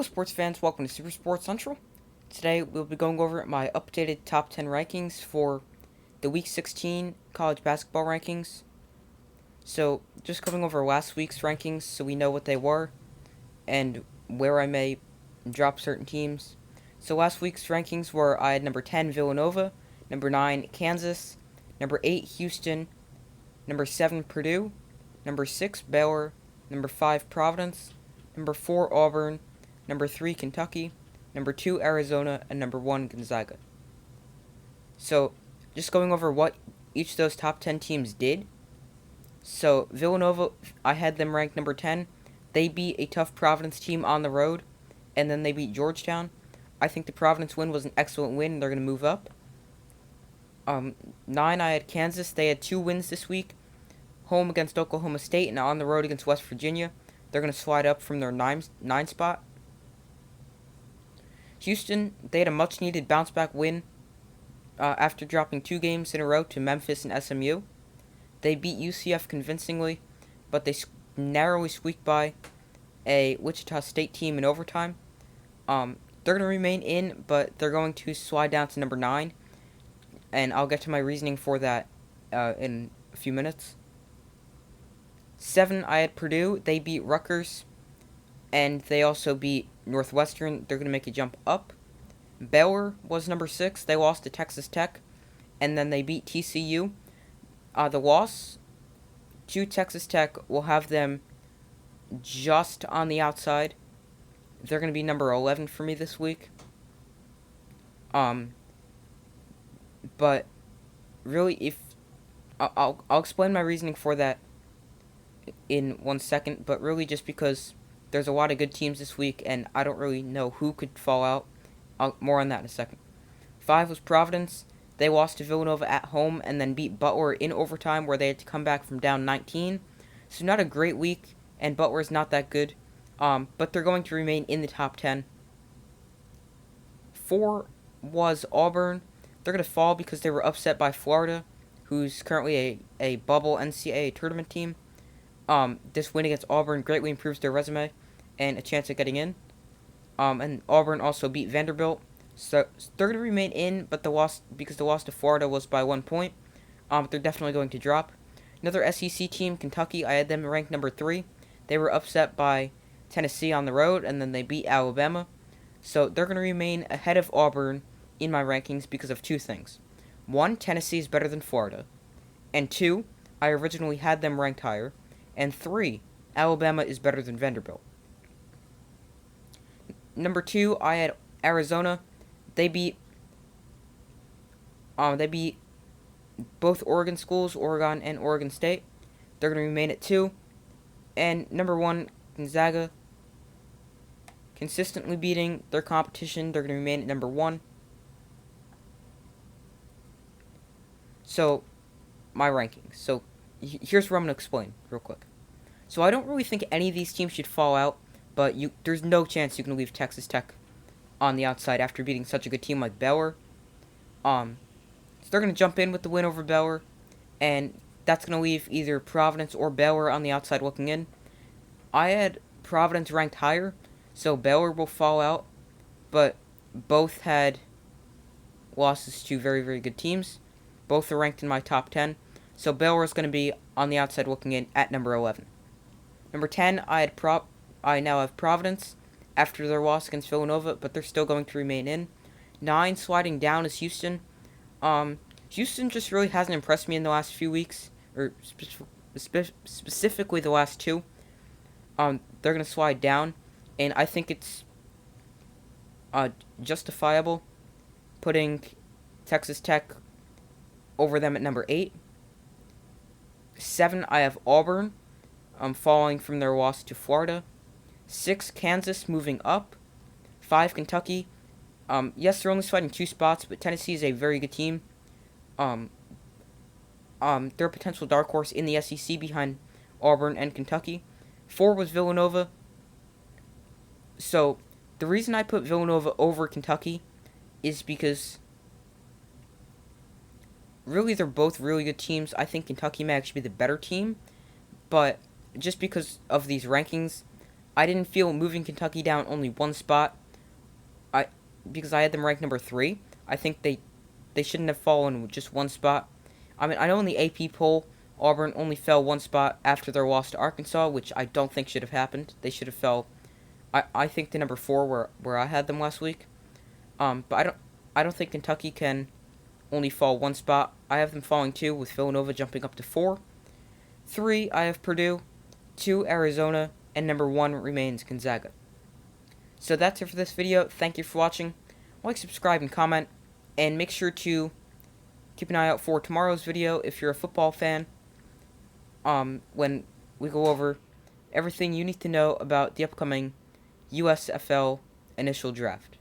Hello, sports fans. Welcome to Super Sports Central. Today, we'll be going over my updated top 10 rankings for the Week 16 college basketball rankings. So, just going over last week's rankings so we know what they were and where I may drop certain teams. So, last week's rankings were I had number 10, Villanova, number 9, Kansas, number 8, Houston, number 7, Purdue, number 6, Baylor, number 5, Providence, number 4, Auburn, number 3, Kentucky, number 2, Arizona, and number 1, Gonzaga. So, just going over what each of those top 10 teams did. So, Villanova, I had them ranked number 10. They beat a tough Providence team on the road, and then they beat Georgetown. I think the Providence win was an excellent win. They're going to move up. 9, I had Kansas. They had 2 wins this week. Home against Oklahoma State and on the road against West Virginia. They're going to slide up from their 9 spot. Houston, they had a much-needed bounce-back win after dropping 2 games in a row to Memphis and SMU. They beat UCF convincingly, but they narrowly squeaked by a Wichita State team in overtime. They're going to remain in, but they're going to slide down to number 9, and I'll get to my reasoning for that in a few minutes. 7, I had Purdue. They beat Rutgers, and they also beat Northwestern. They're going to make a jump up. Baylor was number 6. They lost to Texas Tech, and then they beat TCU. The loss to Texas Tech will have them just on the outside. They're going to be number 11 for me this week. But really, if I'll explain my reasoning for that in 1 second, but really just because there's a lot of good teams this week, and I don't really know who could fall out. More on that in a second. 5 was Providence. They lost to Villanova at home and then beat Butler in overtime where they had to come back from down 19. So not a great week, and Butler's not that good. But they're going to remain in the top 10. 4 was Auburn. They're going to fall because they were upset by Florida, who's currently a bubble NCAA tournament team. This win against Auburn greatly improves their resume and a chance at getting in. And Auburn also beat Vanderbilt. So they're going to remain in, but the loss to Florida was by 1 point. But they're definitely going to drop. Another SEC team, Kentucky, I had them ranked number 3. They were upset by Tennessee on the road, and then they beat Alabama. So they're going to remain ahead of Auburn in my rankings because of 2 things. 1, Tennessee is better than Florida. And 2, I originally had them ranked higher. And 3, Alabama is better than Vanderbilt. Number 2, I had Arizona. They beat both Oregon schools, Oregon and Oregon State. They're going to remain at 2. And number 1, Gonzaga. Consistently beating their competition. They're going to remain at number 1. So, my rankings. So, here's what I'm going to explain real quick. So, I don't really think any of these teams should fall out, but there's no chance you can leave Texas Tech on the outside after beating such a good team like Baylor. So they're going to jump in with the win over Baylor, and that's going to leave either Providence or Baylor on the outside looking in. I had Providence ranked higher, so Baylor will fall out, but both had losses to very, very good teams. Both are ranked in my top 10, so Baylor is going to be on the outside looking in at number 11. Number 10, I now have Providence after their loss against Villanova, but they're still going to remain in. 9, sliding down, is Houston. Houston just really hasn't impressed me in the last few weeks, or specifically the last 2. They're going to slide down, and I think it's justifiable putting Texas Tech over them at number 8. 7, I have Auburn, falling from their loss to Florida. 6, Kansas, moving up. 5, Kentucky. Yes, they're only sliding 2 spots, but Tennessee is a very good team. They're a potential dark horse in the SEC behind Auburn and Kentucky. 4 was Villanova. So, the reason I put Villanova over Kentucky is because really they're both really good teams. I think Kentucky may actually be the better team, but just because of these rankings, I didn't feel moving Kentucky down only one spot. I because I had them ranked number 3. I think they shouldn't have fallen just one spot. I mean, I know in the AP poll, Auburn only fell one spot after their loss to Arkansas, which I don't think should have happened. They should have fell. I think to number 4 where I had them last week. But I don't think Kentucky can only fall one spot. I have them falling 2 with Villanova jumping up to 4. 3 I have Purdue, 2 Arizona, and number 1 remains Gonzaga. So that's it for this video. Thank you for watching. Like, subscribe, and comment, and make sure to keep an eye out for tomorrow's video if you're a football fan. When we go over everything you need to know about the upcoming USFL initial draft.